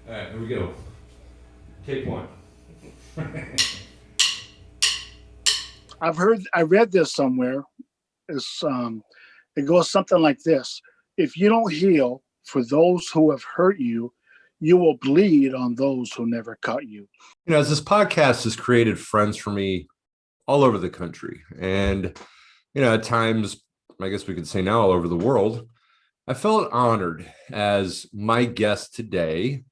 All right, here we go. Take one. I read this somewhere. It's, it goes something like this. If you don't heal for those who have hurt you, you will bleed on those who never cut you. As this podcast has created friends for me all over the country, and at times, I guess we could say now all over the world, I felt honored as my guest today.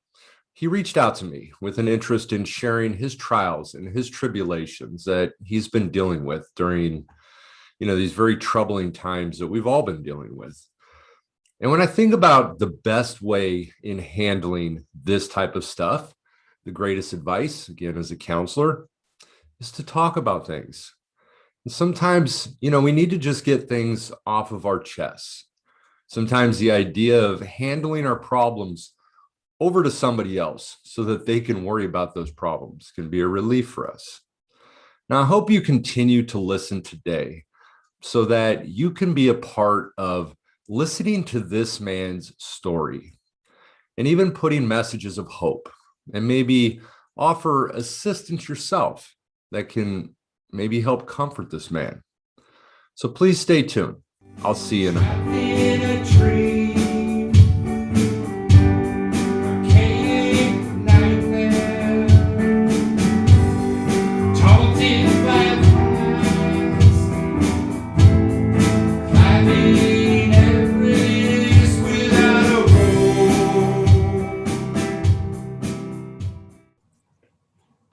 He reached out to me with an interest in sharing his trials and his tribulations that he's been dealing with during, these very troubling times that we've all been dealing with. And when I think about the best way in handling this type of stuff, the greatest advice, again, as a counselor, is to talk about things. And sometimes, we need to just get things off of our chests. Sometimes the idea of handling our problems over to somebody else so that they can worry about those problems can be a relief for us. Now, I hope you continue to listen today so that you can be a part of listening to this man's story and even putting messages of hope and maybe offer assistance yourself that can maybe help comfort this man. So please stay tuned. I'll see you in a minute.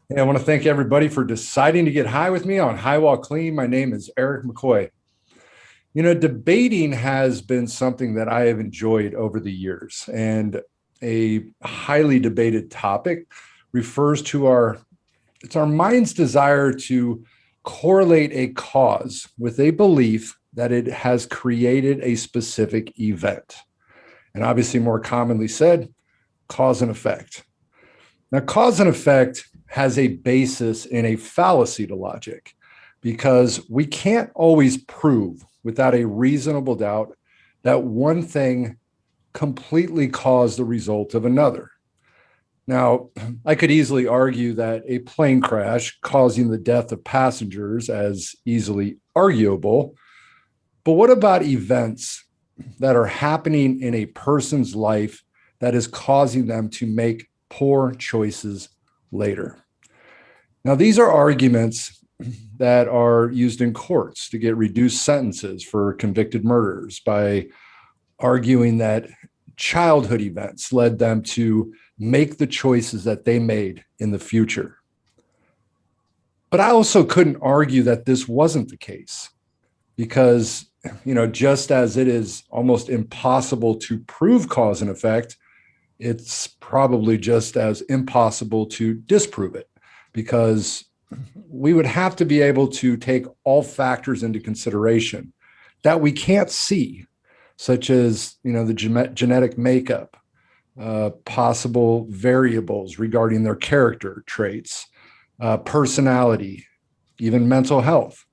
Hey, I want to thank everybody for deciding to get high with me on High While Clean. My name is Eric McCoy. Debating has been something that I have enjoyed over the years, and a highly debated topic refers to it's our mind's desire to correlate a cause with a belief that it has created a specific event. And obviously, more commonly said, cause and effect. Now, cause and effect has a basis in a fallacy to logic, because we can't always prove without a reasonable doubt that one thing completely caused the result of another. Now, I could easily argue that a plane crash causing the death of passengers as easily arguable, but what about events that are happening in a person's life that is causing them to make poor choices later? Now, these are arguments that are used in courts to get reduced sentences for convicted murderers by arguing that childhood events led them to make the choices that they made in the future. But I also couldn't argue that this wasn't the case because, just as it is almost impossible to prove cause and effect, it's probably just as impossible to disprove it, because we would have to be able to take all factors into consideration that we can't see, such as, the genetic makeup, possible variables regarding their character traits, personality, even mental health.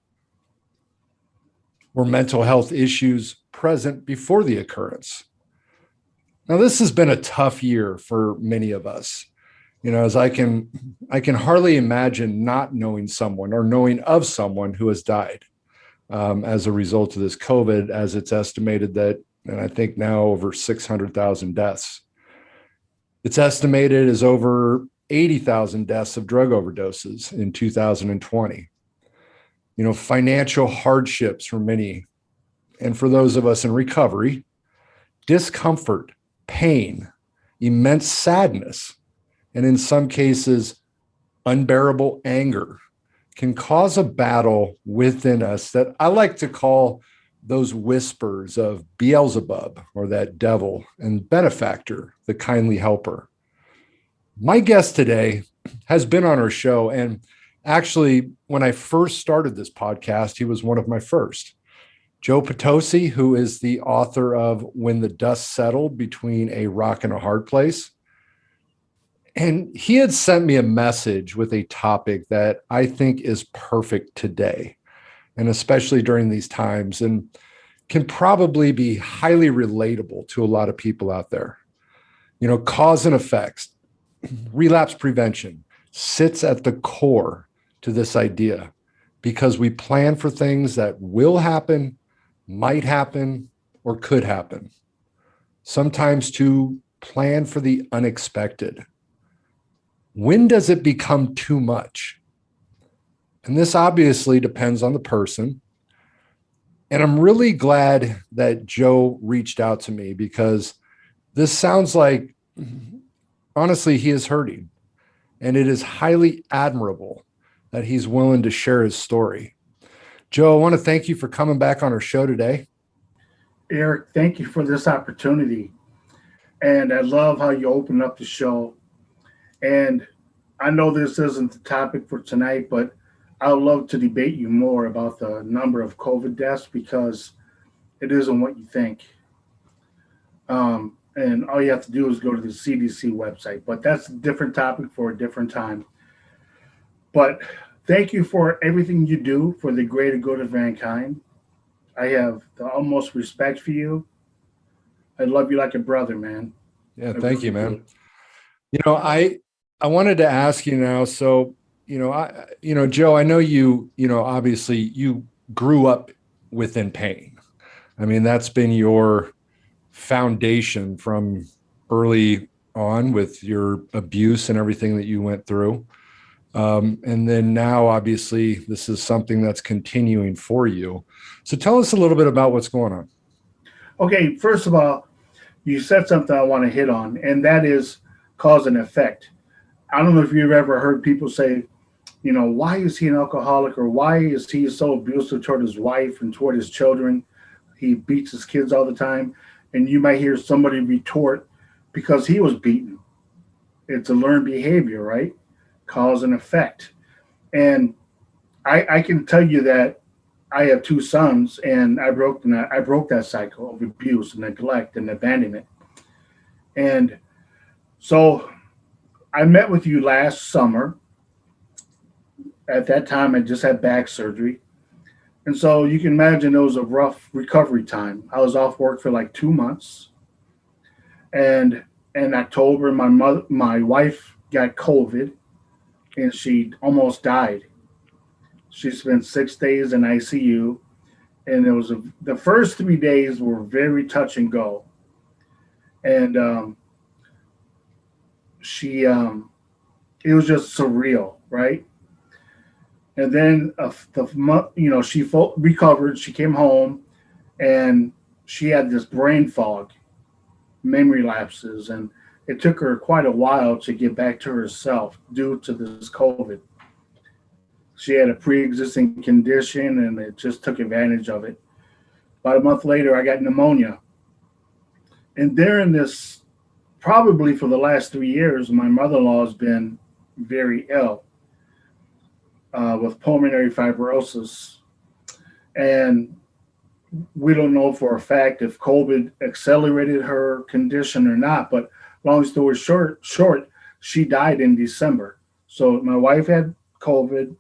Were mental health issues present before the occurrence? Now, this has been a tough year for many of us. As I can hardly imagine not knowing someone or knowing of someone who has died as a result of this COVID, as it's estimated that, and I think now over 600,000 deaths. It's estimated as over 80,000 deaths of drug overdoses in 2020. Financial hardships for many, and for those of us in recovery, discomfort, pain, immense sadness, and in some cases, unbearable anger can cause a battle within us that I like to call those whispers of Beelzebub, or that devil, and benefactor, the kindly helper. My guest today has been on our show, and actually, when I first started this podcast, he was one of my first. Joe Potosi, who is the author of When the Dust Settled, Between a Rock and a Hard Place. And he had sent me a message with a topic that I think is perfect today, and especially during these times, and can probably be highly relatable to a lot of people out there. Cause and effects. relapse prevention sits at the core to this idea because we plan for things that will happen, might happen, or could happen. Sometimes to plan for the unexpected. When does it become too much? And this obviously depends on the person. And I'm really glad that Joe reached out to me because this sounds like, honestly, he is hurting. And it is highly admirable that he's willing to share his story. Joe, I want to thank you for coming back on our show today. Eric, thank you for this opportunity. And I love how you open up the show. And I know this isn't the topic for tonight, but I would love to debate you more about the number of COVID deaths because it isn't what you think. And all you have to do is go to the CDC website. But that's a different topic for a different time. But thank you for everything you do for the greater good of mankind. I have the utmost respect for you. I love you like a brother, man. Yeah, I thank you, really man. do. I wanted to ask you now. So, Joe, I know obviously you grew up within pain. I mean, that's been your foundation from early on with your abuse and everything that you went through. And then now, obviously, this is something that's continuing for you. So tell us a little bit about what's going on. Okay, first of all, you said something I want to hit on, and that is cause and effect. I don't know if you've ever heard people say, why is he an alcoholic or why is he so abusive toward his wife and toward his children? He beats his kids all the time. And you might hear somebody retort, because he was beaten. It's a learned behavior, right? Cause and effect. And I can tell you that I have two sons, and I broke that cycle of abuse and neglect and abandonment. And so I met with you last summer. At that time, I just had back surgery. And so you can imagine it was a rough recovery time. I was off work for like 2 months. And in October, my wife got COVID and she almost died. She spent 6 days in ICU. And the first 3 days were very touch and go. And she, it was just surreal, right? And then the month, she recovered. She came home, and she had this brain fog, memory lapses, and it took her quite a while to get back to herself due to this COVID. She had a pre-existing condition, and it just took advantage of it. About a month later, I got pneumonia, and during this, probably for the last 3 years, my mother-in-law has been very ill with pulmonary fibrosis. And we don't know for a fact if COVID accelerated her condition or not. But long story short, she died in December. So my wife had COVID.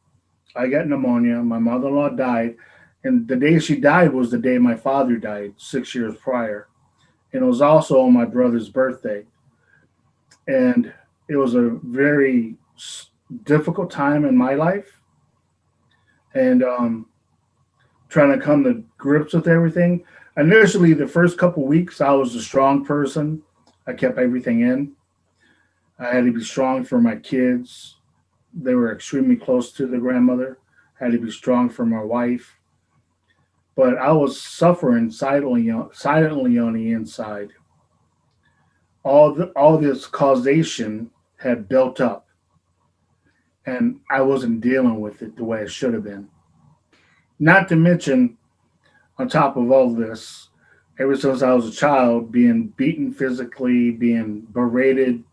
I got pneumonia. My mother-in-law died. And the day she died was the day my father died 6 years prior. And it was also on my brother's birthday. And it was a very difficult time in my life. And trying to come to grips with everything. Initially, the first couple weeks, I was a strong person. I kept everything in. I had to be strong for my kids. They were extremely close to the grandmother. I had to be strong for my wife. But I was suffering silently on the inside. All this causation had built up, and I wasn't dealing with it the way it should have been. Not to mention, on top of all this, ever since I was a child, being beaten physically, being berated,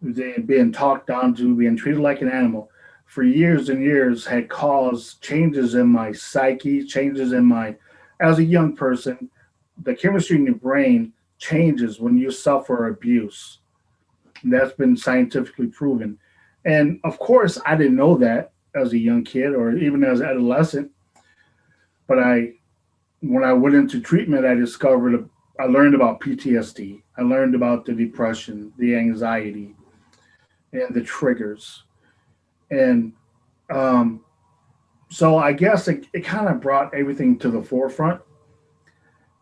being talked down to, being treated like an animal for years and years had caused changes in my psyche, changes in as a young person, the chemistry in your brain changes when you suffer abuse. That's been scientifically proven. And of course, I didn't know that as a young kid or even as an adolescent. But when I went into treatment, I learned about PTSD. I learned about the depression, the anxiety. and the triggers. And um, so I guess it kind of brought everything to the forefront.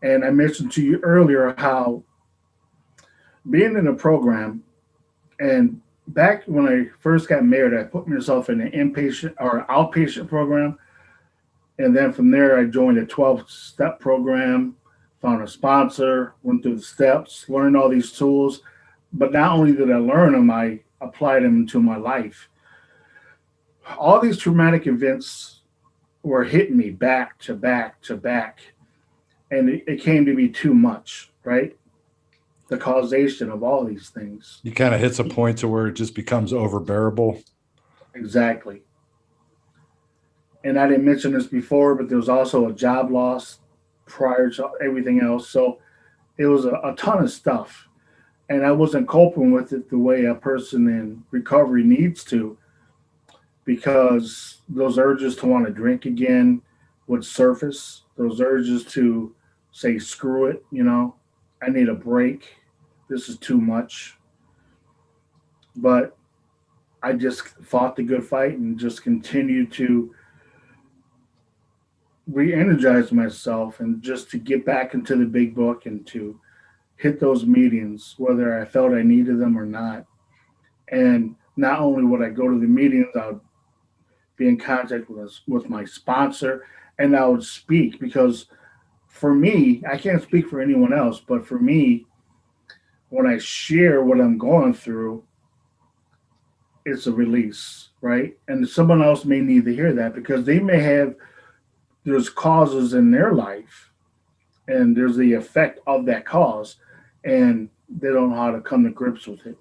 And I mentioned to you earlier how being in a program, and back when I first got married, I put myself in an inpatient or outpatient program. And then from there, I joined a 12-step program, found a sponsor, went through the steps, learned all these tools. But not only did I learn them, I applied them into my life. All these traumatic events were hitting me back to back to back. And it came to be too much, right? The causation of all these things. You kind of hits a point to where it just becomes overbearable. Exactly. And I didn't mention this before, but there was also a job loss prior to everything else. So it was a ton of stuff. And I wasn't coping with it the way a person in recovery needs to, because those urges to want to drink again would surface, those urges to say, screw it, I need a break. This is too much. But I just fought the good fight and just continued to re-energize myself and just to get back into the big book and to hit those meetings, whether I felt I needed them or not. And not only would I go to the meetings, I would be in contact with my sponsor, and I would speak, because for me, I can't speak for anyone else, but for me, when I share what I'm going through, it's a release, right? And someone else may need to hear that, because they may have, there's causes in their life, and there's the effect of that cause, and they don't know how to come to grips with it.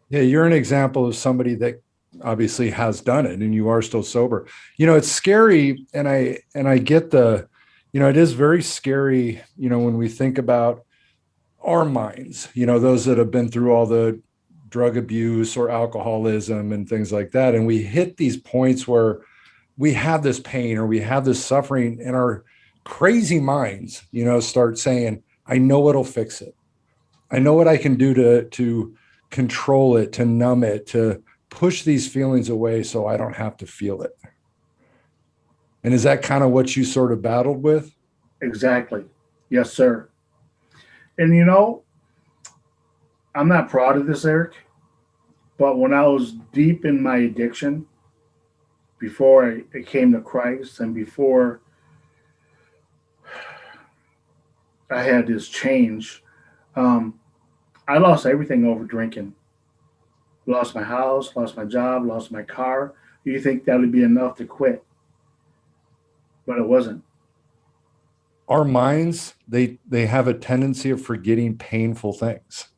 Yeah, you're an example of somebody that obviously has done it, and you are still sober. It's scary, and I get it is very scary, when we think about our minds, those that have been through all the drug abuse or alcoholism and things like that. And we hit these points where we have this pain or we have this suffering, and our crazy minds, start saying, I know what'll fix it. I know what I can do to control it, to numb it, to push these feelings away so I don't have to feel it. And is that kind of what you sort of battled with? Exactly. Yes, sir. And I'm not proud of this, Eric, but when I was deep in my addiction, before I came to Christ and before I had this change, um, I lost everything over drinking. Lost my house, lost my job, lost my car. You think that would be enough to quit, but it wasn't. Our minds, they have a tendency of forgetting painful things.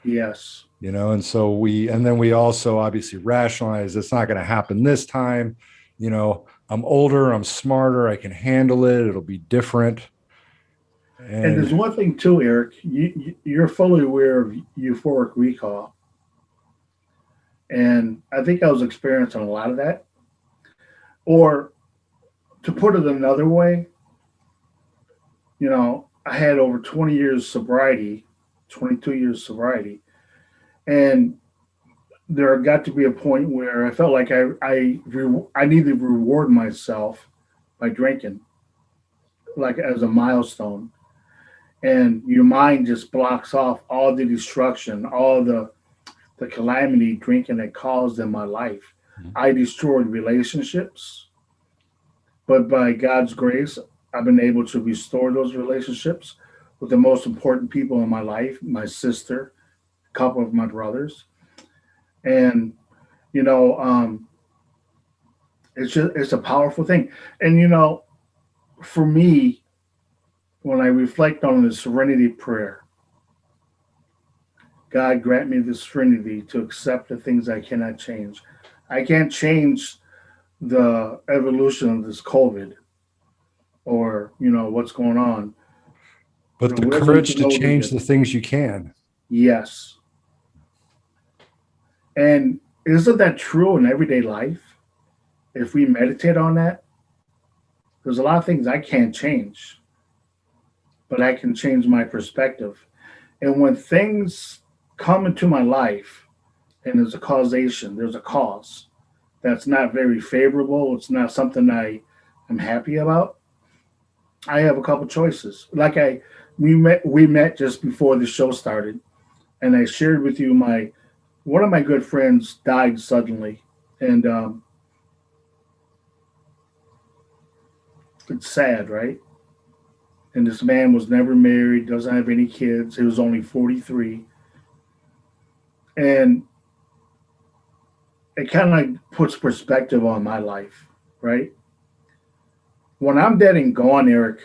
Yes. And so then we also obviously rationalize it's not going to happen this time. I'm older, I'm smarter, I can handle it, it'll be different. And there's one thing too, Eric. You're fully aware of euphoric recall, and I think I was experiencing a lot of that. Or to put it another way, I had over 20 years sobriety, 22 years sobriety, and there got to be a point where I felt like I need to reward myself by drinking, like as a milestone. And your mind just blocks off all the destruction, all the calamity drinking had caused in my life. Mhm. I destroyed relationships, but by God's grace, I've been able to restore those relationships with the most important people in my life, my sister, a couple of my brothers. And, you know, um, it's a powerful thing. And, for me, when I reflect on the serenity prayer, God grant me the serenity to accept the things I cannot change. I can't change the evolution of this COVID or, what's going on. But The the wisdom courage to to know the change the difference. things you can. Yes. And isn't that true in everyday life? If we meditate on that, there's a lot of things I can't change, but I can change my perspective. And when things come into my life and there's a causation, there's a cause that's not very favorable. It's not something I am happy about. I have a couple choices. We met just before the show started, and I shared with you my one of my good friends died suddenly, and it's sad, right? And this man was never married, doesn't have any kids. He was only 43, and it kind of puts perspective on my life, right? When I'm dead and gone, Eric,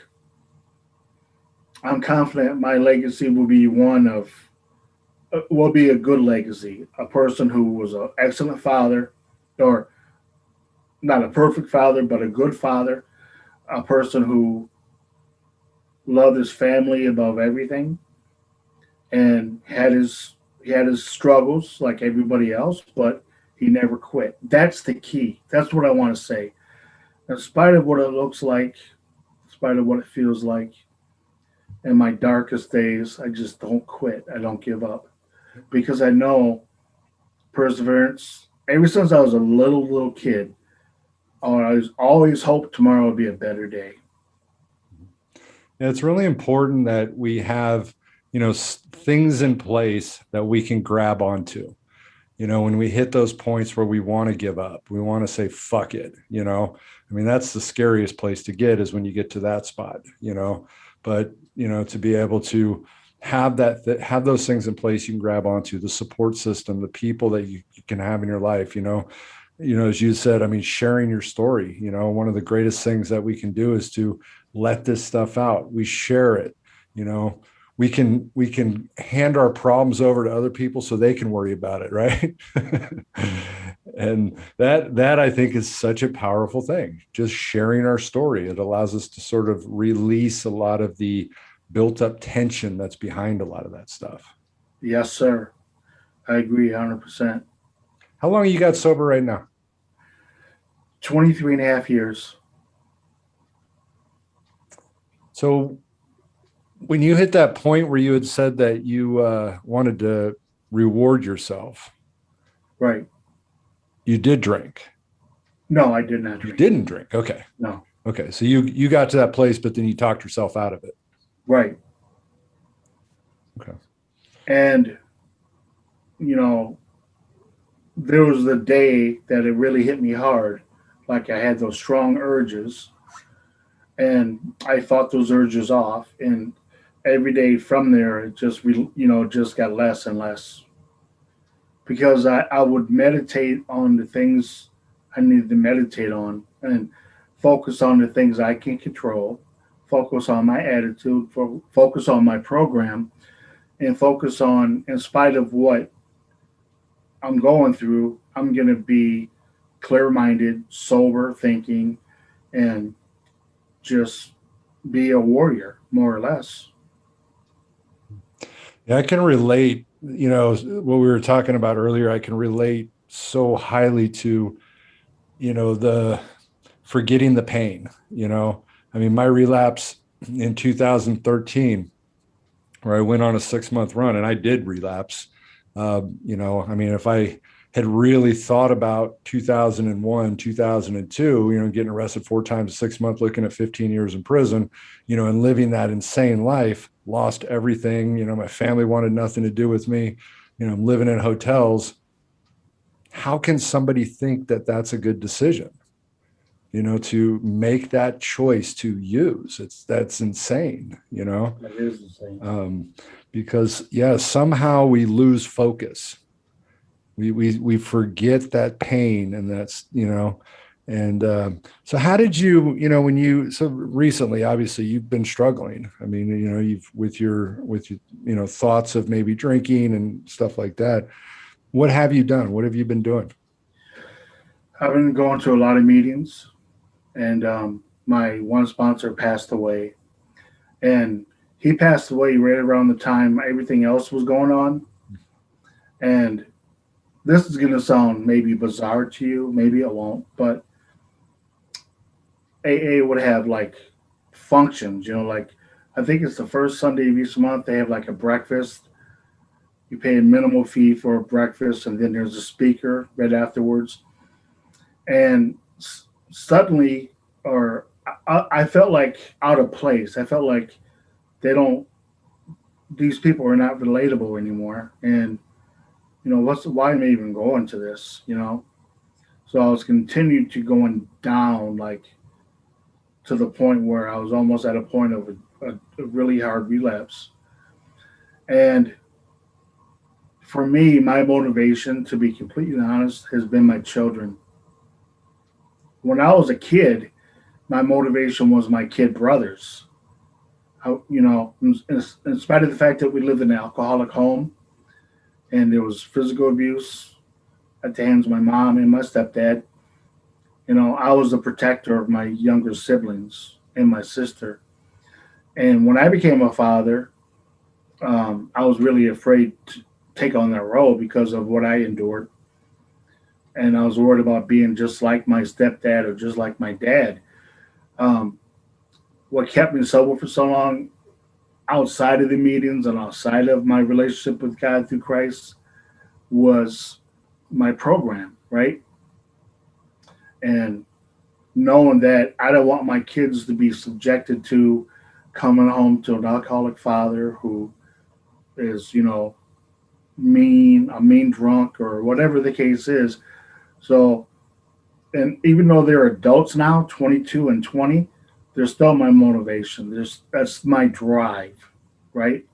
I'm confident my legacy will be one of will be a good legacy. A person who was an excellent father, or not a perfect father, but a good father. A person who loved his family above everything, and he had his struggles like everybody else, but he never quit. That's the key. That's what I want to say. In spite of what it looks like, in spite of what it feels like, in my darkest days, I just don't quit. I don't give up because I know perseverance. Ever since I was a little kid, I always hoped tomorrow would be a better day. Yeah, it's really important that we have, things in place that we can grab onto. When we hit those points where we want to give up, we want to say, fuck it. I mean, that's the scariest place to get is when you get to that spot. But, to be able to have have those things in place you can grab onto, the support system, the people that you can have in your life. As you said, I mean, sharing your story, one of the greatest things that we can do is to let this stuff out. We share it, you know, we can hand our problems over to other people so they can worry about it, right? And that I think is such a powerful thing. Just sharing our story. It allows us to sort of release a lot of the built up tension that's behind a lot of that stuff. Yes, sir. I agree 100%. How long you got sober right now? 23 and a half years. So when you hit that point where you had said that you wanted to reward yourself, Right. you did drink. No, I did not You drink. didn't drink. Okay. No. Okay. So you got to that place, but then you talked yourself out of it. Right. Okay. And, you know, there was the day that it really hit me hard. Like I had those strong urges and I fought those urges off. And every day from there, it just got less and less because I would meditate on the things I needed to meditate on and focus on the things I can control, focus on my attitude, focus on my program, and focus on, in spite of what I'm going through, I'm going to be clear minded, sober thinking, and just be a warrior, more or less. Yeah, I can relate, what we were talking about earlier. I can relate so highly to, the forgetting the pain. I mean, my relapse in 2013, where I went on a 6 month run and I did relapse. I mean, if I had really thought about 2001, 2002, getting arrested 4 times, 6 months, looking at 15 years in prison, and living that insane life, lost everything. My family wanted nothing to do with me. I'm living in hotels. How can somebody think that that's a good decision? To make that choice to use that's insane. That is the same. Because yeah, somehow we lose focus. We forget that pain, and and so how did when you so recently, obviously you've been struggling. I mean, you've with your thoughts of maybe drinking and stuff like that. What have you done? What have you been doing? I've been going to a lot of meetings, and my one sponsor passed away, and he passed away right around the time everything else was going on. And this is going to sound maybe bizarre to you, maybe it won't, but AA would have like functions, like I think it's the first Sunday of each month they have like a breakfast You pay a minimal fee for breakfast, and then there's a speaker right afterwards. And suddenly, or I felt like out of place. I felt like they don't. These people are not relatable anymore. And why am I even going to this? So I was continued to going down, like to the point where I was almost at a point of a really hard relapse. And for me, my motivation, to be completely honest, has been my children. When I was a kid, my motivation was my kid brothers. In spite of the fact that we lived in an alcoholic home and there was physical abuse at the hands of my mom and my stepdad, I was the protector of my younger siblings and my sister. And when I became a father, I was really afraid to take on that role because of what I endured. And I was worried about being just like my stepdad or just like my dad. Um, what kept me sober for so long, outside of the meetings and outside of my relationship with God through Christ, was my program, right? And knowing that I don't want my kids to be subjected to coming home to an alcoholic father who is, a mean drunk or whatever the case is. So, and even though they're adults now, 22 and 20, they're still my motivation. That's my drive, right?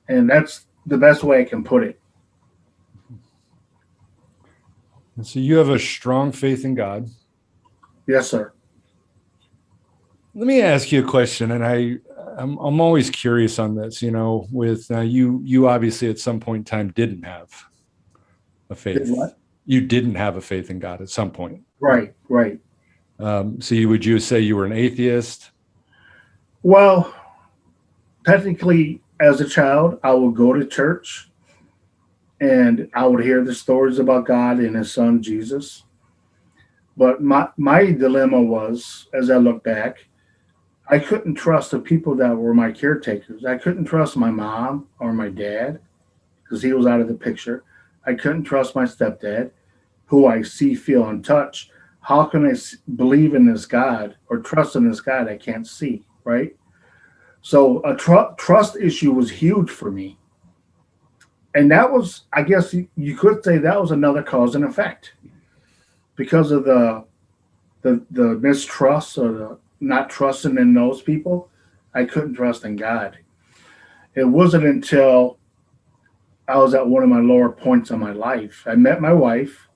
And that's the best way I can put it. And so you have a strong faith in God. Yes, sir. Let me ask you a question, and I'm always curious on this. With you obviously at some point in time didn't have a Did faith. what? You didn't have a faith in God at some point. Right, right. So would you say you were an atheist? Well, technically, as a child, I would go to church and I would hear the stories about God and His Son Jesus. But my dilemma was, as I look back, I couldn't trust the people that were my caretakers. I couldn't trust my mom or my dad because he was out of the picture. I couldn't trust my stepdad, who I see, feel, and touch. How can I believe in this God or trust in this God I can't see, right? So a trust issue was huge for me. And that was, I guess you could say that was another cause and effect because of the mistrust or the not trusting in those people. I couldn't trust in God. It wasn't until I was at one of my lower points in my life. I met my wife.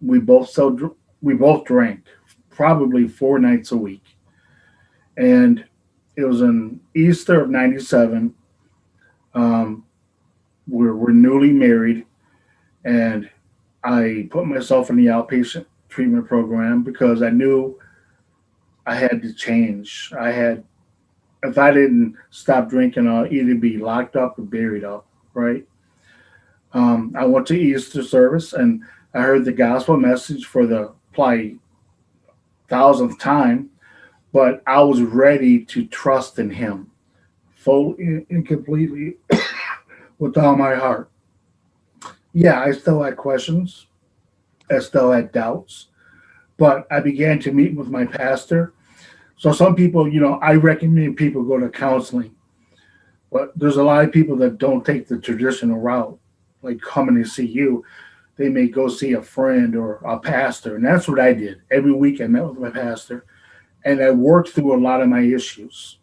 We both we both drank probably 4 nights a week, and it was in Easter of '97. Um, we're newly married, and I put myself in the outpatient treatment program because I knew I had to change. If I didn't stop drinking, I'll either be locked up or buried up, right? I went to Easter service and I heard the gospel message for the probably thousandth time, but I was ready to trust in Him fully and completely with all my heart. Yeah, I still had questions, I still had doubts, but I began to meet with my pastor. So some people, I recommend people go to counseling, but there's a lot of people that don't take the traditional route, like coming to see you. They may go see a friend or a pastor, and that's what I did. Every week I met with my pastor, and I worked through a lot of my issues.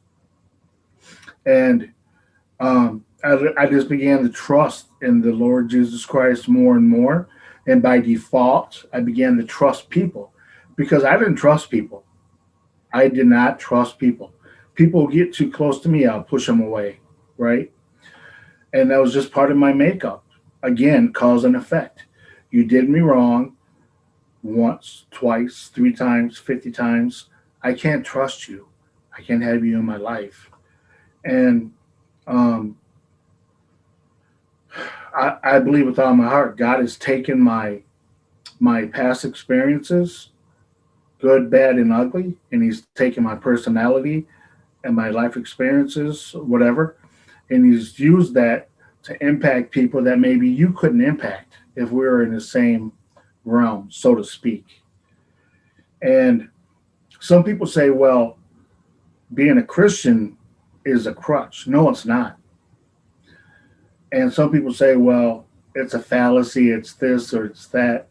And I just began to trust in the Lord Jesus Christ more and more. And by default, I began to trust people because I didn't trust people. I did not trust people. People get too close to me, I'll push them away, right? And that was just part of my makeup. Again, cause and effect. You did me wrong once, twice, 3 times, 50 times. I can't trust you. I can't have you in my life. And um, I believe with all my heart, God has taken my past experiences, good, bad, and ugly, and He's taken my personality and my life experiences, whatever, and He's used that to impact people that maybe you couldn't impact if we were in the same realm, so to speak. And some people say, well, being a Christian is a crutch. No, it's not. And some people say, well, it's a fallacy, it's this or it's that.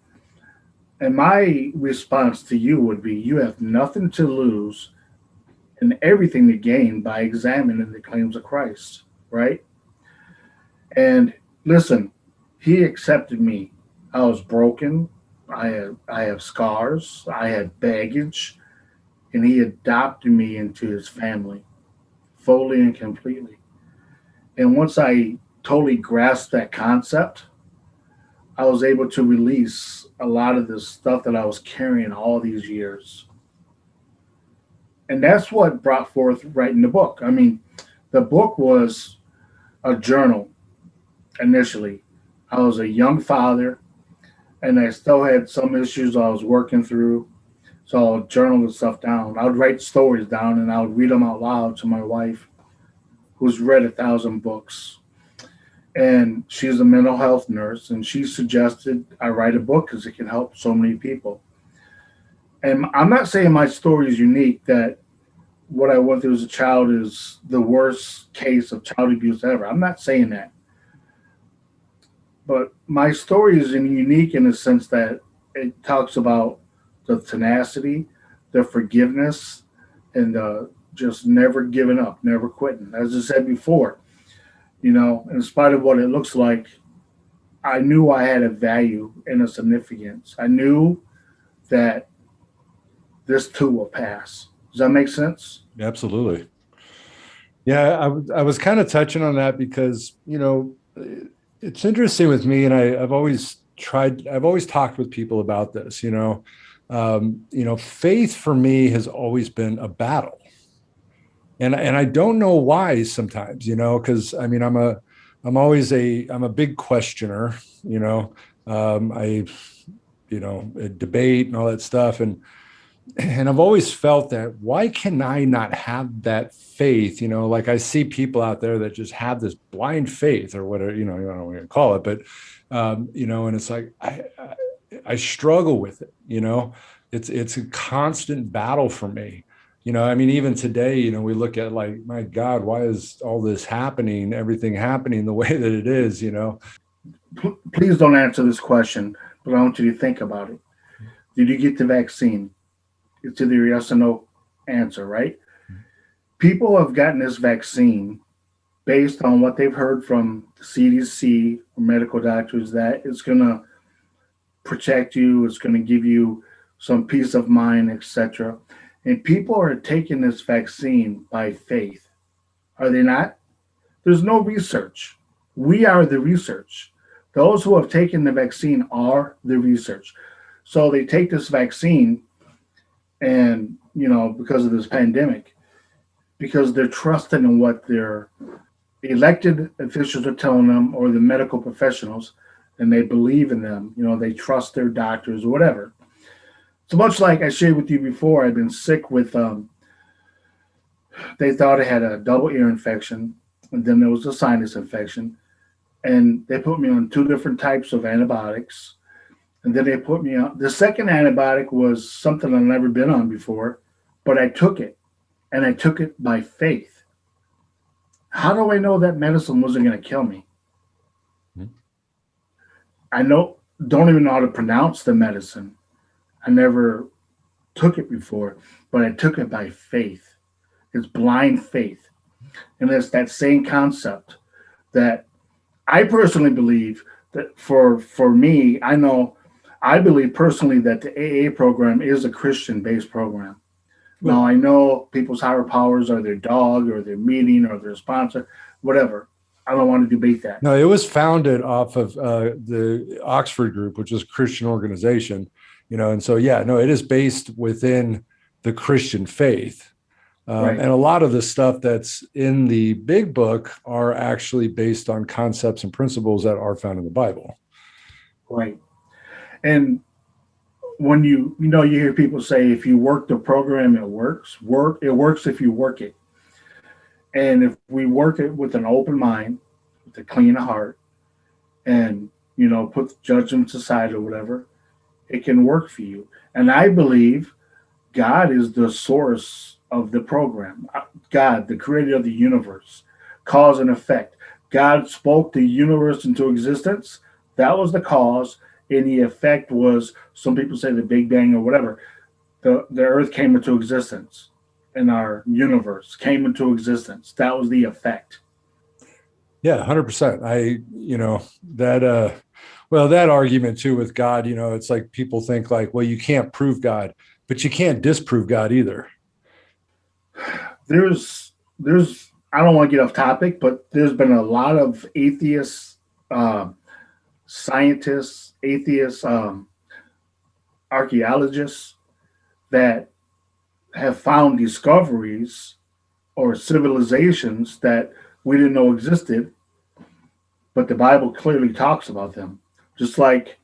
And my response to you would be you have nothing to lose and everything to gain by examining the claims of Christ, right? And listen, he accepted me. I was broken. I have scars. I had baggage, and he adopted me into his family fully and completely. And once I totally grasped that concept, I was able to release a lot of this stuff that I was carrying all these years. And that's what brought forth writing the book. I mean, the book was a journal initially. I was a young father and I still had some issues I was working through. So I would journal the stuff down. I would write stories down and I would read them out loud to my wife, who's read 1,000 books. And she's a mental health nurse, and she suggested I write a book because it can help so many people. And I'm not saying my story is unique, that what I went through as a child is the worst case of child abuse ever. I'm not saying that. But my story is unique in the sense that it talks about the tenacity, the forgiveness, and just never giving up, never quitting. As I said before, in spite of what it looks like, I knew I had a value and a significance. I knew that this too will pass. Does that make sense? Absolutely. Yeah, I was kind of touching on that because, it's interesting with me, and I've always talked with people about this, faith for me has always been a battle. And I don't know why sometimes, because I mean, I'm a big questioner, I, debate and all that stuff. And I've always felt that why can I not have that faith? Like I see people out there that just have this blind faith or whatever, I don't know what you call it, but, and it's like, I struggle with it, it's a constant battle for me. I mean, even today, we look at like, my God, why is all this happening, everything happening the way that it is, Please don't answer this question, but I want you to think about it. Did you get the vaccine? It's either yes or no answer, right? People have gotten this vaccine based on what they've heard from the CDC or medical doctors that it's going to protect you, it's going to give you some peace of mind, etc. And people are taking this vaccine by faith. Are they not? There's no research. We are the research. Those who have taken the vaccine are the research. So they take this vaccine and, because of this pandemic, because they're trusting in what their elected officials are telling them or the medical professionals, and they believe in them. They trust their doctors or whatever. So much like I shared with you before, I've been sick with, they thought I had a double ear infection, and then there was a sinus infection. And they put me on 2 different types of antibiotics. And then they put me on, the second antibiotic was something I've never been on before, but I took it, and I took it by faith. How do I know that medicine wasn't going to kill me? Mm-hmm. Don't even know how to pronounce the medicine. I never took it before, but I took it by faith. It's blind faith. And it's that same concept that I personally believe that for me, I believe personally that the AA program is a Christian-based program. Well, now, I know people's higher powers are their dog or their meeting or their sponsor, whatever. I don't want to debate that. No, it was founded off of the Oxford Group, which is a Christian organization. And so, yeah, no, it is based within the Christian faith. Right. And a lot of the stuff that's in the big book are actually based on concepts and principles that are found in the Bible. Right. And when you hear people say, if you work the program, it works. It works if you work it. And if we work it with an open mind, with a clean heart and, put judgments aside or whatever, it can work for you. And I believe God is the source of the program. God, the creator of the universe, cause and effect. God spoke the universe into existence. That was the cause. And the effect was, some people say the Big Bang or whatever. The earth came into existence and our universe came into existence. That was the effect. Yeah, 100%. That, well, that argument too with God, it's like people think like, well, you can't prove God, but you can't disprove God either. There's I don't want to get off topic, but there's been a lot of atheists, um, scientists, atheists, archaeologists that have found discoveries or civilizations that we didn't know existed, but the Bible clearly talks about them. Just like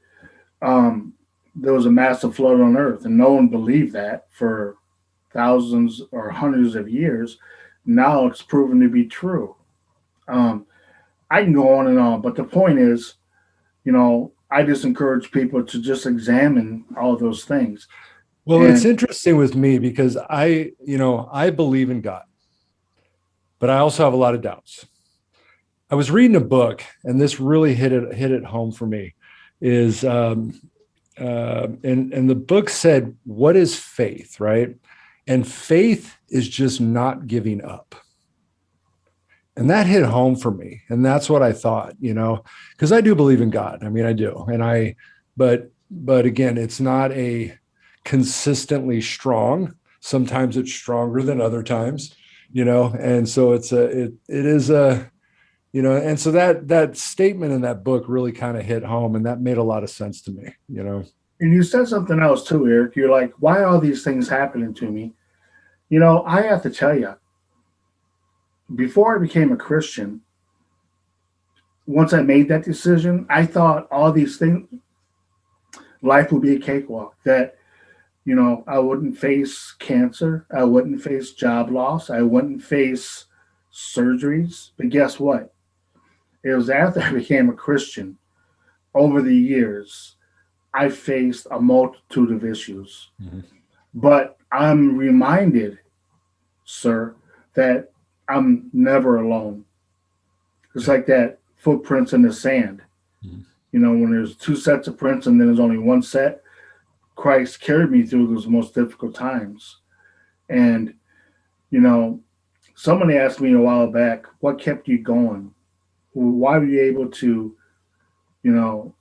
um, there was a massive flood on Earth, and no one believed that for thousands or hundreds of years. Now it's proven to be true. Um, I can go on and on, but the point is, I just encourage people to just examine all of those things. Well, it's And interesting with me because I believe in God, but I also have a lot of doubts. I was reading a book, and this really hit it home for me. Is and the book said, "What is faith?" Right, and faith is just not giving up, and that hit home for me. And that's what I thought, because I do believe in God. I mean, I do, but again, it's not a consistently strong. Sometimes it's stronger than other times, and so it is a and so that statement in that book really kind of hit home, and that made a lot of sense to me. and you said something else too, Eric. You're like, why are all these things happening to me? I have to tell you, before I became a Christian, once I made that decision, I thought all these things, life would be a cakewalk. That I wouldn't face cancer, I wouldn't face job loss, I wouldn't face surgeries. But guess what? It was after I became a Christian over the years, I faced a multitude of issues. Mhm. But I'm reminded, sir, that I'm never alone. It's like that footprints in the sand. Mhm. When there's two sets of prints and then there's only one set, Christ carried me through those most difficult times. And, you know, somebody asked me a while back, what kept you going? Why were you able to, you know,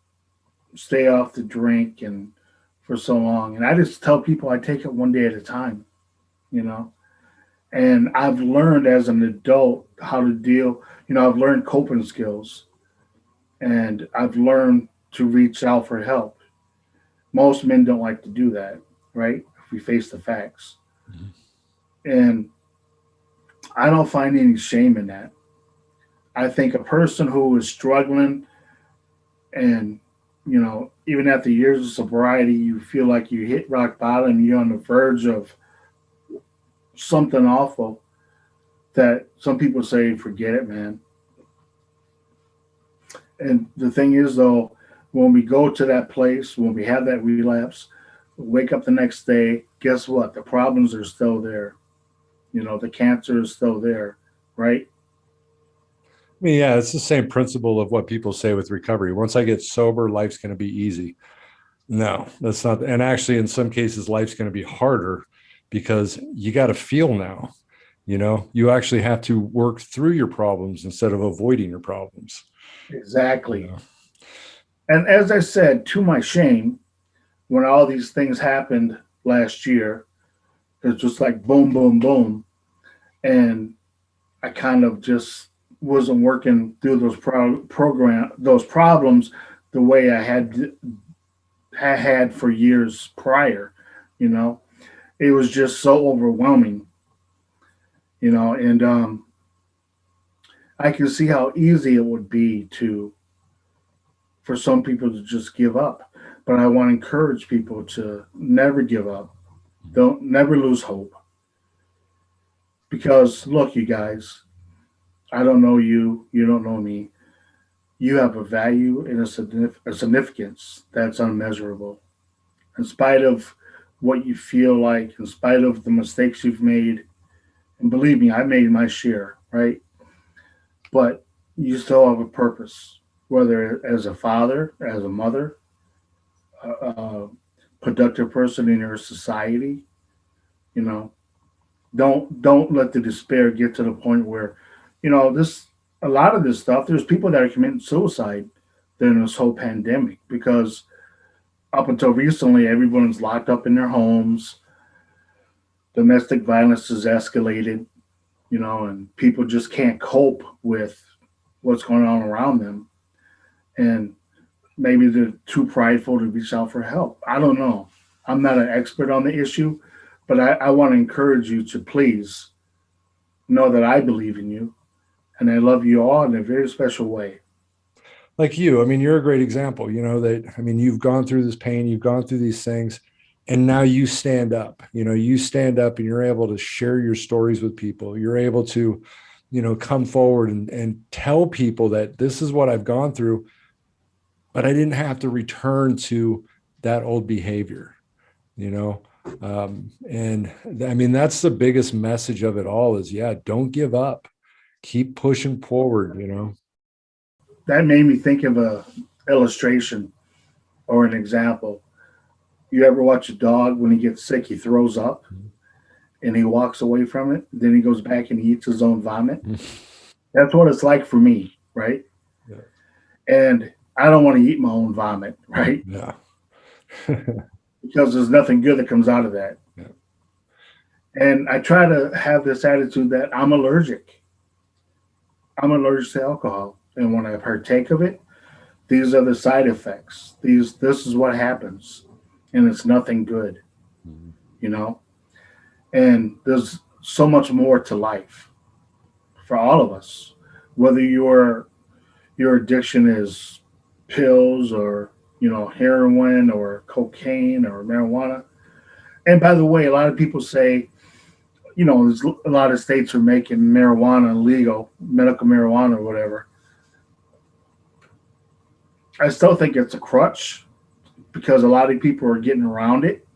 stay off the drink and for so long? And I just tell people I take it one day at a time, you know. And I've learned as an adult how to deal, I've learned coping skills and I've learned to reach out for help. Most men don't like to do that, right? If we face the facts. Mhm. And I don't find any shame in that. I think a person who is struggling and, even after years of sobriety, you feel like you hit rock bottom, you're on the verge of something awful, that some people say, forget it, man. And the thing is, though, when we go to that place, when we have that relapse, wake up the next day, guess what? The problems are still there. The cancer is still there, right? I mean, yeah, it's the same principle of what people say with recovery. Once I get sober, life's going to be easy. No, that's not. And actually, in some cases, life's going to be harder because you got to feel now. You actually have to work through your problems instead of avoiding your problems. You Exactly. know, And as I said, to my shame, when all these things happened last year, it's just like boom, boom, boom. And I kind of just wasn't working through those problems the way I had for years prior. You know, it was just so overwhelming. And I can see how easy it would be to for some people to just give up. But I want to encourage people to never give up. Don't never lose hope. Because look, you guys, I don't know you, you don't know me. you have a value and a significance that's unmeasurable. In spite of what you feel like, in spite of the mistakes you've made, and believe me, I made my share, right? But you still have a purpose, whether as a father, as a mother, a productive person in your society. You know, don't let the despair get to the point where, this a lot of this stuff. There's people that are committing suicide during this whole pandemic because up until recently, everyone's locked up in their homes. Domestic violence has escalated, and people just can't cope with what's going on around them. And maybe they're too prideful to reach out for help. I don't know. I'm not an expert on the issue, but I want to encourage you to please know that I believe in you and I love you all in a very special way. Like you, I mean, you're a great example, that, I mean, you've gone through this pain, you've gone through these things, and now you stand up, you stand up and you're able to share your stories with people. You're able to, come forward and tell people that this is what I've gone through, but I didn't have to return to that old behavior, you know? And I mean, that's the biggest message of it all is, yeah, don't give up, keep pushing forward. That made me think of a illustration or an example. You ever watch a dog when he gets sick, he throws up and he walks away from it, then he goes back and he eats his own vomit? That's what it's like for me, right? Yeah. And I don't want to eat my own vomit, right? Yeah. Because there's nothing good that comes out of that. Yeah. And I try to have this attitude that I'm allergic. I'm allergic to alcohol. And when I partake of it, these are the side effects. This is what happens. And it's nothing good, Mhm. you know? And there's so much more to life for all of us. Whether your addiction is pills or, heroin or cocaine or marijuana. And by the way, a lot of people say, there's a lot of states are making marijuana legal, medical marijuana or whatever. I still think it's a crutch because a lot of people are getting around it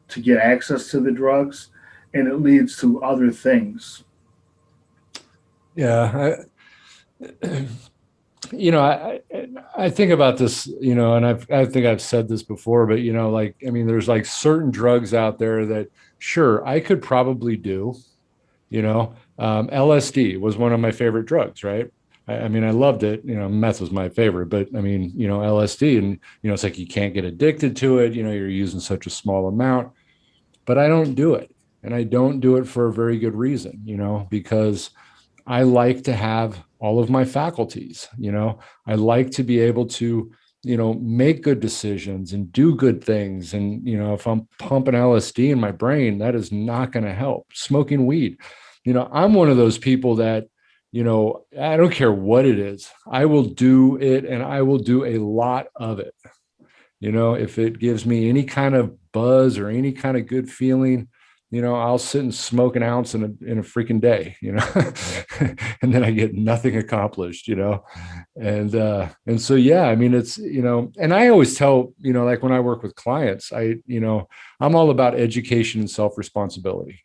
to get access to the drugs, and it leads to other things. Yeah. I think about this, and I think I've said this before, but like, I mean, there's like certain drugs out there that sure I could probably do, LSD was one of my favorite drugs, right? I mean, I loved it. Meth was my favorite, but I mean, LSD, and it's like you can't get addicted to it. You're using such a small amount, but I don't do it, and I don't do it for a very good reason, because I like to have all of my faculties. I like to be able to, make good decisions and do good things. And, if I'm pumping LSD in my brain, that is not going to help. Smoking weed, I'm one of those people that, I don't care what it is, I will do it and I will do a lot of it. If it gives me any kind of buzz or any kind of good feeling, I'll sit and smoke an ounce in a freaking day, and then I get nothing accomplished, and so, yeah, I mean, it's, and I always tell, like when I work with clients, I'm all about education and self-responsibility.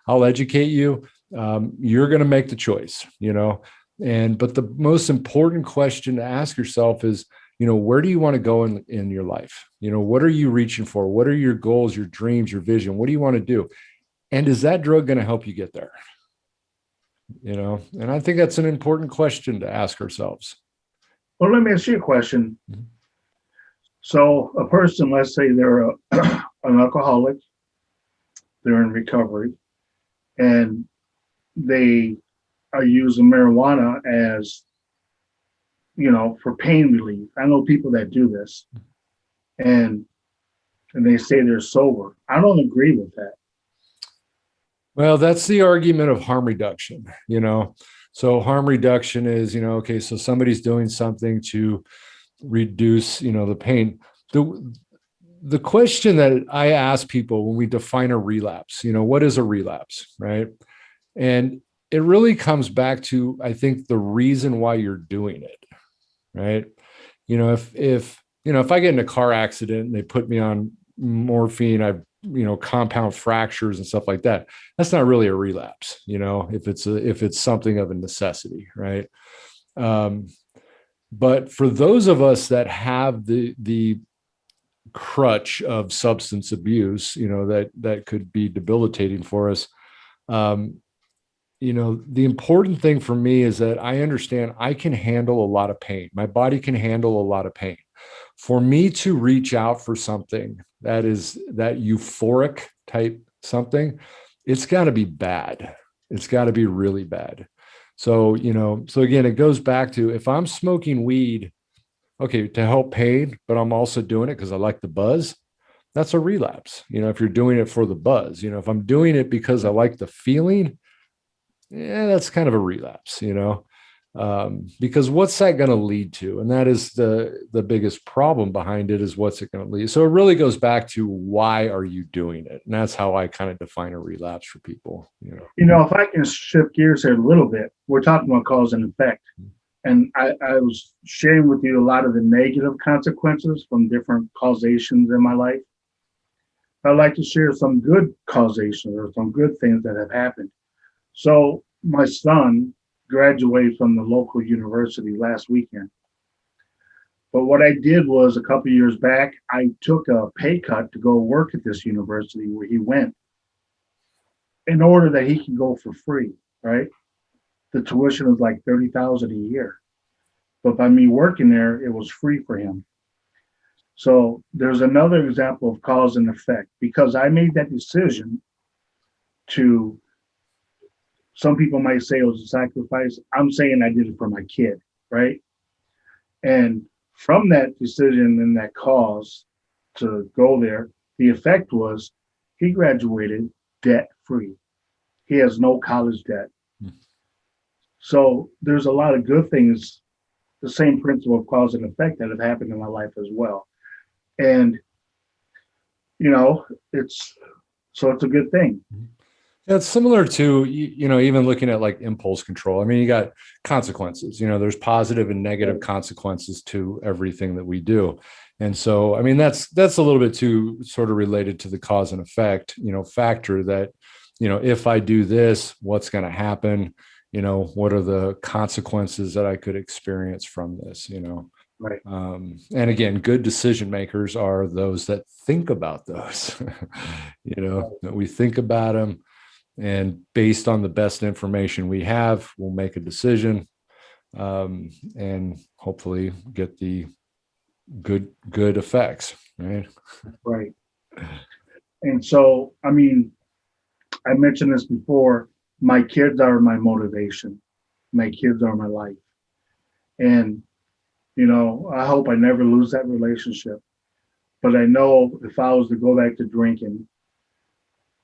I'll educate you. You're going to make the choice, but the most important question to ask yourself is, where do you want to go in your life? What are you reaching for? What are your goals, your dreams, your vision? What do you want to do? And is that drug going to help you get there? And I think that's an important question to ask ourselves. Well, let me ask you a question. Mhm. So, a person, let's say they're an alcoholic, they're in recovery, and they are using marijuana as, for pain relief. I know people that do this, and they say they're sober. I don't agree with that. Well, that's the argument of harm reduction, So harm reduction is, okay, so somebody's doing something to reduce, the pain. The question that I ask people when we define a relapse, what is a relapse, right? And it really comes back to, I think, the reason why you're doing it. right? If I get in a car accident and they put me on morphine, I've compound fractures and stuff like that. That's not really a relapse, if it's something of a necessity, right? Um, but for those of us that have the crutch of substance abuse, that could be debilitating for us. Um, the important thing for me is that I understand I can handle a lot of pain. My body can handle a lot of pain. For me to reach out for something that is that euphoric type something, it's got to be bad. It's got to be really bad. So again, it goes back to if I'm smoking weed, okay, to help pain, but I'm also doing it because I like the buzz. That's a relapse. If you're doing it for the buzz, if I'm doing it because I like the feeling, yeah, that's kind of a relapse, because what's that going to lead to? And that is the biggest problem behind it is what's it going to lead. So it really goes back to why are you doing it? And that's how I kind of define a relapse for people. If I can shift gears here a little bit, we're talking about cause and effect. And I was sharing with you a lot of the negative consequences from different causations in my life. I'd like to share some good causations or some good things that have happened. So my son graduated from the local university last weekend. But what I did was a couple of years back, I took a pay cut to go work at this university where he went in order that he can go for free, right? The tuition was like $30,000 a year. But by me working there, it was free for him. So there's another example of cause and effect because I made that decision to, some people might say it was a sacrifice. I'm saying I did it for my kid, right? And from that decision and that cause to go there, the effect was he graduated debt free. He has no college debt. So there's a lot of good things, the same principle of cause and effect that have happened in my life as well. And, it's a good thing. Yeah, it's similar to, even looking at like impulse control. I mean, you got consequences, there's positive and negative consequences to everything that we do. And so, I mean, that's a little bit too sort of related to the cause and effect, factor that, if I do this, what's going to happen? What are the consequences that I could experience from this, Right. And again, good decision makers are those that think about those, that we think about them. And based on the best information we have, we'll make a decision and hopefully get the good effects, right? Right. And so, I mean, I mentioned this before, my kids are my motivation. My kids are my life. And, I hope I never lose that relationship. But I know if I was to go back to drinking,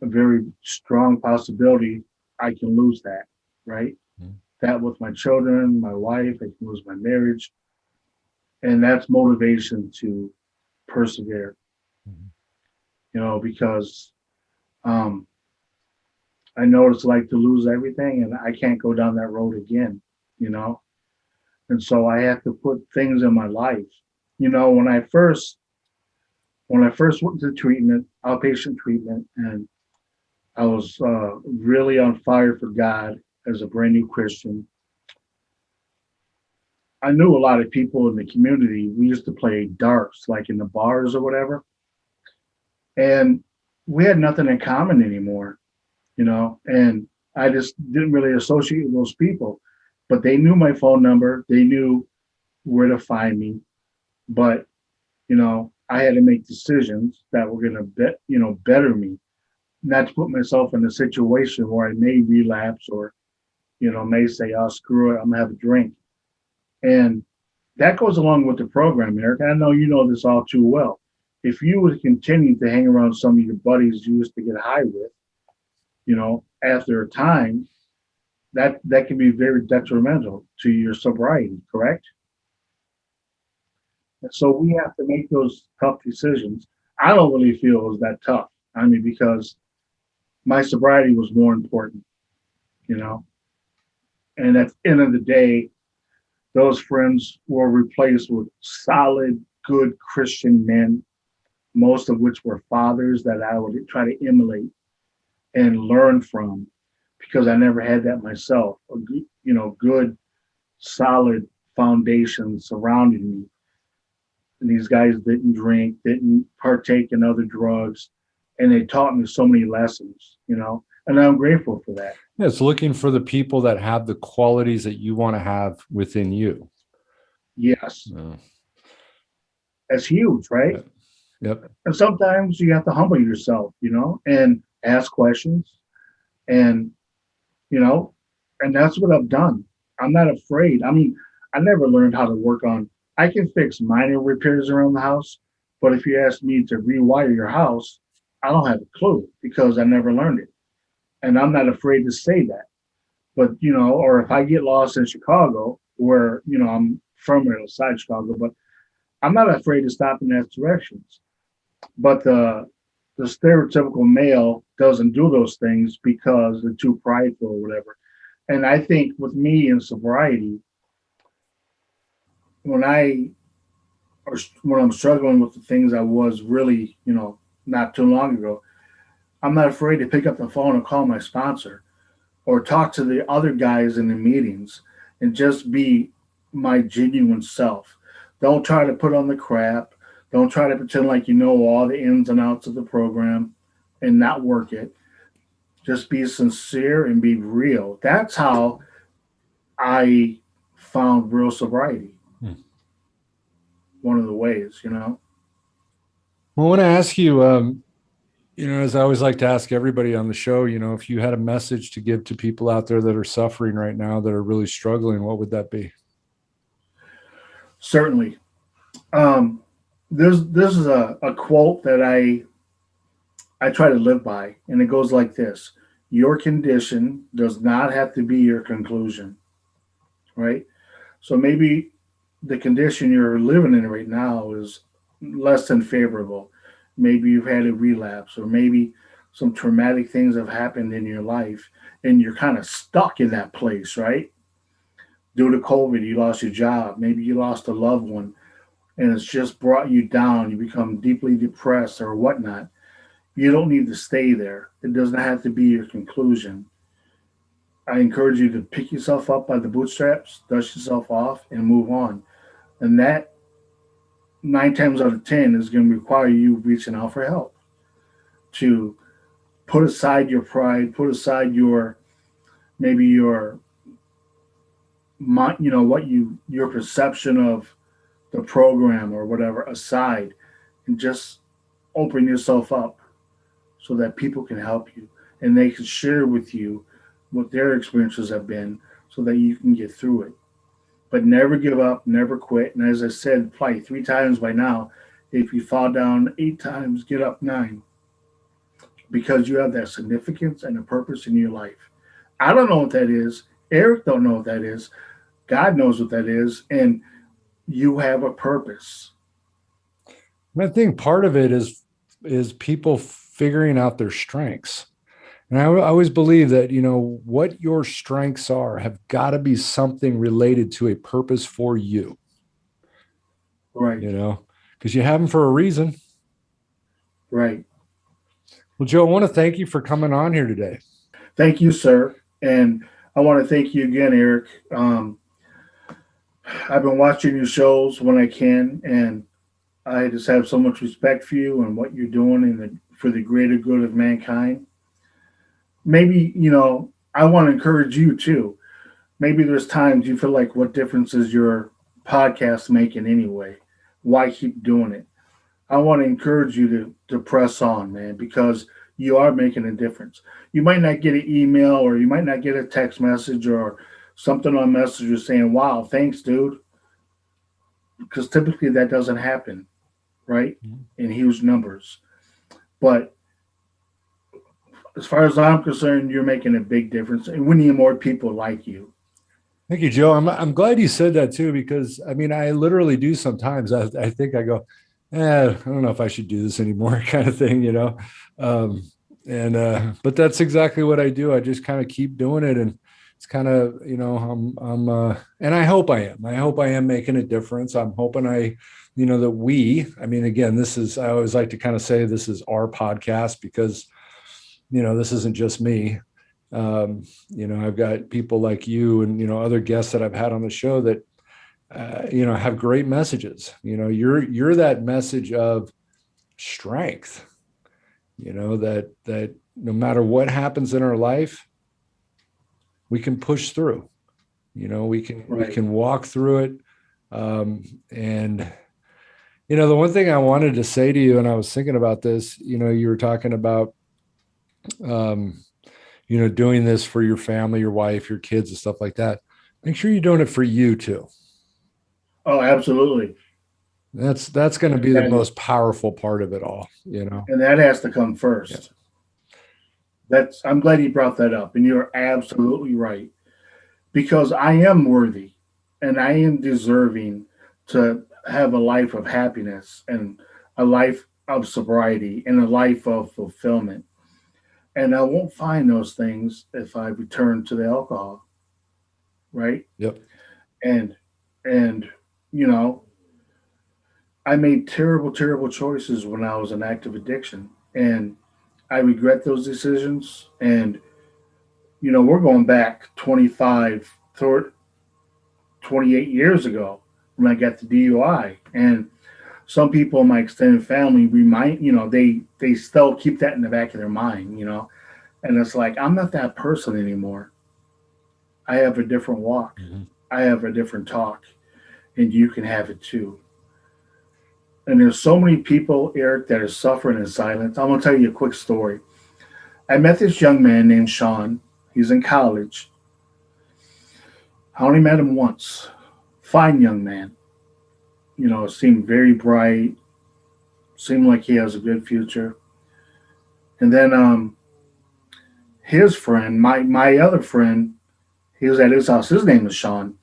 a very strong possibility I can lose that, right? Mm-hmm. That with my children, my wife, I can lose my marriage. And that's motivation to persevere, because I know what it's like to lose everything and I can't go down that road again, And so I have to put things in my life. When I first went to treatment, outpatient treatment, and I was really on fire for God as a brand new Christian. I knew a lot of people in the community. We used to play darts, like in the bars or whatever. And we had nothing in common anymore, and I just didn't really associate with those people. But they knew my phone number. They knew where to find me. But, I had to make decisions that were going to, better me, not to put myself in a situation where I may relapse or, may say, oh, screw it, I'm going to have a drink. And that goes along with the program, Eric. I know you know this all too well. If you would continue to hang around some of your buddies you used to get high with, after a time, that can be very detrimental to your sobriety, correct? And so we have to make those tough decisions. I don't really feel it was that tough. I mean, because my sobriety was more important, And at the end of the day, those friends were replaced with solid, good Christian men, most of which were fathers that I would try to emulate and learn from because I never had that myself. A good, good, solid foundation surrounding me. And these guys didn't drink, didn't partake in other drugs, and they taught me so many lessons, and I'm grateful for that. Yeah, it's looking for the people that have the qualities that you want to have within you. Yes, Uh, that's huge, right? yep. Yep. And sometimes you have to humble yourself, and ask questions, and you know, and that's what I've done. I'm not afraid. I mean, I never learned how to work on. I can fix minor repairs around the house, but if you ask me to rewire your house, I don't have a clue because I never learned it, and I'm not afraid to say that. But or if I get lost in Chicago, where I'm from right outside Chicago, but I'm not afraid to stop and ask directions. But the stereotypical male doesn't do those things because they're too prideful or whatever. And I think with me in sobriety, when I or when I'm struggling with the things I was really, not too long ago, I'm not afraid to pick up the phone and call my sponsor or talk to the other guys in the meetings and just be my genuine self. Don't try to put on the crap. Don't try to pretend like you know all the ins and outs of the program and not work it. Just be sincere and be real. That's how I found real sobriety. Hmm. One of the ways. Well, I want to ask you, as I always like to ask everybody on the show, if you had a message to give to people out there that are suffering right now, that are really struggling, what would that be? Certainly. Um, this is a quote that I try to live by, and it goes like this: Your condition does not have to be your conclusion, right? So maybe the condition you're living in right now is less than favorable. Maybe you've had a relapse, or maybe some traumatic things have happened in your life, and you're kind of stuck in that place, right? Due to COVID, you lost your job. Maybe you lost a loved one, and it's just brought you down. You become deeply depressed or whatnot. You don't need to stay there. It doesn't have to be your conclusion. I encourage you to pick yourself up by the bootstraps, dust yourself off, and move on. And that 9 times out of 10 is going to require you reaching out for help to put aside your pride, put aside your maybe your your perception of the program or whatever aside, and just open yourself up so that people can help you and they can share with you what their experiences have been so that you can get through it. But never give up, never quit. And as I said, probably 3 times by now, if you fall down 8 times, get up 9 because you have that significance and a purpose in your life. I don't know what that is. Eric don't know what that is. God knows what that is. And you have a purpose. I think part of it is people figuring out their strengths. And I always believe that, what your strengths are have got to be something related to a purpose for you, Right. Because you have them for a reason. Right. Well, Joe, I want to thank you for coming on here today. Thank you, sir. And I want to thank you again, Eric. I've been watching your shows when I can, and I just have so much respect for you and what you're doing for the greater good of mankind. Maybe, I want to encourage you too. Maybe there's times you feel like, what difference is your podcast making anyway? Why keep doing it? I want to encourage you to press on, man, because you are making a difference. You might not get an email or you might not get a text message or something on Messenger saying, wow, thanks, dude. Because typically that doesn't happen, right? In huge numbers. But as far as I'm concerned, you're making a big difference and we need more people like you. Thank you, Joe. I'm glad you said that too, because I mean, I literally do sometimes. I think I go, I don't know if I should do this anymore, kind of thing. Um, but that's exactly what I do. I just kind of keep doing it, and it's kind of, and I hope I am making a difference. I'm hoping that I mean, again, I always like to kind of say this is our podcast because, this isn't just me. I've got people like you and, other guests that I've had on the show that, have great messages. You're that message of strength, that no matter what happens in our life, we can push through. We Right. can walk through it. And the one thing I wanted to say to you, and I was thinking about this, you were talking about, um, doing this for your family, your wife, your kids, and stuff like that. Make sure you're doing it for you too. Oh, absolutely. That's going to be the And most powerful part of it all. and that has to come Yeah. first. I'm glad you brought that up, and you're absolutely right. Because I am worthy and I am deserving to have a life of happiness and a life of sobriety and a life of fulfillment. And I won't find those things if I return to the alcohol, right? Yep. And and you know, I made terrible, terrible choices when I was in active addiction. And I regret those decisions. And we're going back 25, 28 years ago when I got the DUI. And some people in my extended family they still keep that in the back of their mind. And it's like, I'm not that person anymore. I have a different walk. Mm-hmm. I have a different talk, and you can have it too. And there's so many people, Eric, that are suffering in silence. I'm going to tell you a quick story. I met this young man named Sean. He's in college. I only met him once. Fine young man. Seemed very bright. Seemed like he has a good future. And then his friend, my other friend, he was at his house. His name was Sean.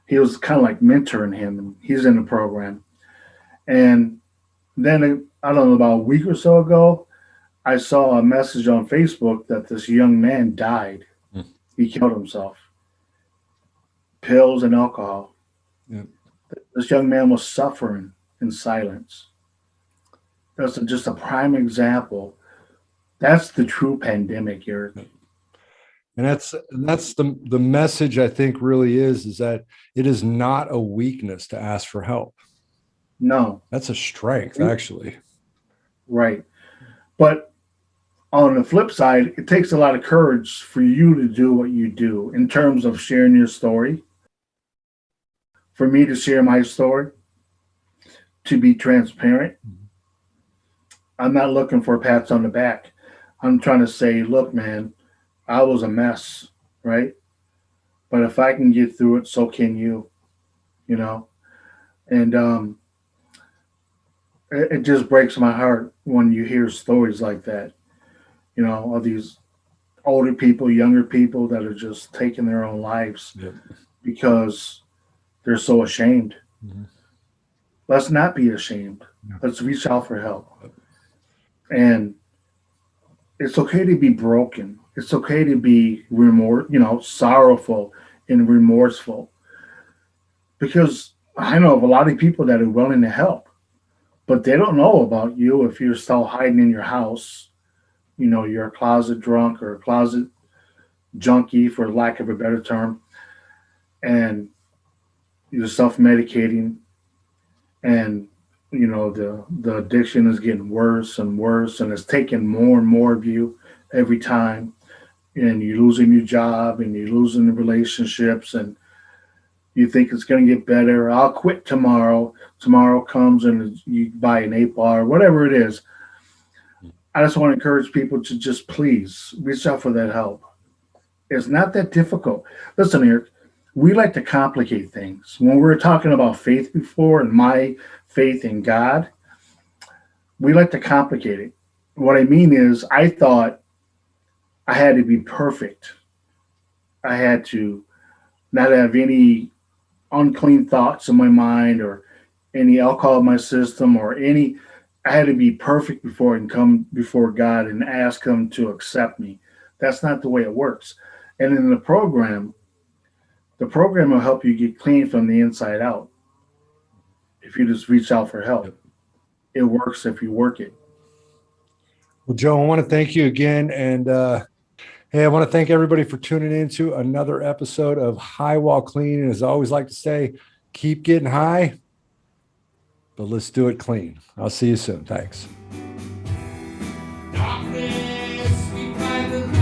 He was kind of like mentoring him, and he's in the program. And then I don't know, about a week or so ago, I saw a message on Facebook that this young man died. Mm. He killed himself. Pills and alcohol. Yeah. This young man was suffering in silence. That's just a prime example. That's the true pandemic, Eric. And that's the message I think really is that it is not a weakness to ask for help. No. That's a strength, actually. Right. But on the flip side, it takes a lot of courage for you to do what you do in terms of sharing your story. For me to share my story, to be transparent. I'm not looking for pats on the back. I'm trying to say, look, man, I was a mess, right? But if I can get through it, so can you, you know? And it just breaks my heart when you hear stories like that, of these older people, younger people that are just taking their own lives. Yep. Because they're so ashamed. Mm-hmm. Let's not be ashamed. Yeah. Let's reach out for help. And it's okay to be broken. It's okay to be sorrowful and remorseful. Because I know of a lot of people that are willing to help, but they don't know about you if you're still hiding in your house. You're a closet drunk or a closet junkie, for lack of a better term, and you're self-medicating, and the addiction is getting worse and worse, and it's taking more and more of you every time, and you're losing your job and you're losing the relationships, and you think it's going to get better. I'll quit tomorrow. Tomorrow comes and you buy an 8-bar, whatever it is. I just want to encourage people to just please reach out for that help. It's not that difficult. Listen, Eric, we like to complicate things. When we were talking about faith before and my faith in God, we like to complicate it. What I mean is, I thought I had to be perfect. I had to not have any unclean thoughts in my mind or any alcohol in my system I had to be perfect before I can come before God and ask him to accept me. That's not the way it works. And in the program will help you get clean from the inside out if you just reach out for help. Yep. It works if you work it. Well, Joe, I want to thank you again. And hey, I want to thank everybody for tuning in to another episode of High While Clean. And as I always like to say, keep getting high, but let's do it clean. I'll see you soon. Thanks. Darkness, we find the